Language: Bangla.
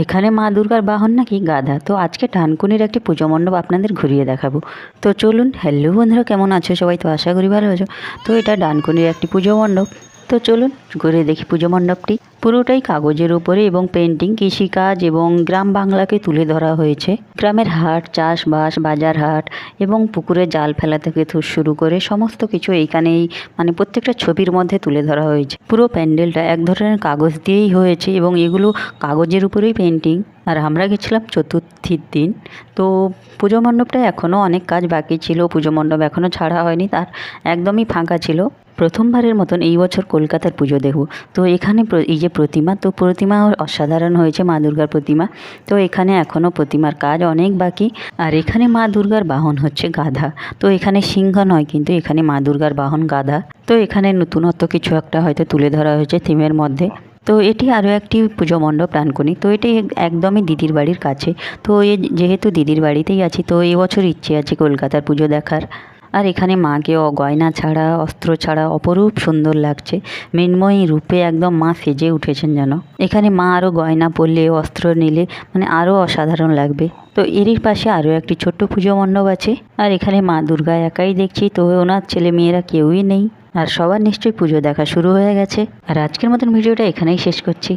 এখানে মা দুর্গার বাহন নাকি গাধা। তো আজকে ডানকুনির একটি পুজো মণ্ডপ আপনাদের ঘুরিয়ে দেখাবো। তো চলুন। হ্যালো বন্ধুরা, কেমন আছো সবাই? তো আশা করি ভালো আছো। তো এটা ডানকুনির একটি পুজো মণ্ডপ। তো চলুন ঘুরে দেখি পুজো মণ্ডপটি। পুরোটাই কাগজের উপরে এবং পেন্টিং, কৃষিকাজ এবং গ্রাম বাংলাকে তুলে ধরা হয়েছে। গ্রামের হাট, চাষবাস, বাজার হাট এবং পুকুরে জাল ফেলা থেকে শুরু করে সমস্ত কিছু এইখানেই প্রত্যেকটা ছবির মধ্যে তুলে ধরা হয়েছে। পুরো প্যান্ডেলটা এক ধরনের কাগজ দিয়েই হয়েছে এবং এগুলো কাগজের উপরেই পেন্টিং। আর আমরা গেছিলাম চতুর্থীর দিন। তো পুজো মণ্ডপটা এখনও অনেক কাজ বাকি ছিল। পুজো মণ্ডপ এখনও ছাড়া হয়নি, তার একদমই ফাঁকা ছিল। প্রথমবারের মতন এই বছর কলকাতার পুজো দেখব। তো এখানে এই যে প্রতিমা, তো প্রতিমা অসাধারণ হয়েছে, মা দুর্গার প্রতিমা। তো এখানে এখনও প্রতিমার কাজ অনেক বাকি। আর এখানে মা দুর্গার বাহন হচ্ছে গাধা। তো এখানে সিংহ নয়, কিন্তু এখানে মা দুর্গার বাহন গাধা। তো এখানে নতুনত্ব কিছু একটা হয়তো তুলে ধরা হয়েছে থিমের মধ্যে। তো এটি আরও একটি পুজো মণ্ডপ ডানকুনি। তো এটি একদমই দিদির বাড়ির কাছে। তো যেহেতু দিদির বাড়িতেই আছি, তো এবছর ইচ্ছে আছে কলকাতার পুজো দেখার। আর এখানে মাকে গয়না ছাড়া, অস্ত্র ছাড়া অপরূপ সুন্দর লাগছে। মৃন্ময়ী রূপে একদম মা সেজে উঠেছেন যেন। এখানে মা আরও গয়না পরলে, অস্ত্র নিলে আরও অসাধারণ লাগবে। তো এরই পাশে আরও একটি ছোট্ট পুজো মণ্ডপ আছে। আর এখানে মা দুর্গা একাই দেখছি, তো ওনার ছেলে মেয়েরা কেউই নেই। আর সবার নিশ্চয়ই পুজো দেখা শুরু হয়ে গেছে। আর আজকের মতন ভিডিওটা এখানেই শেষ করছি।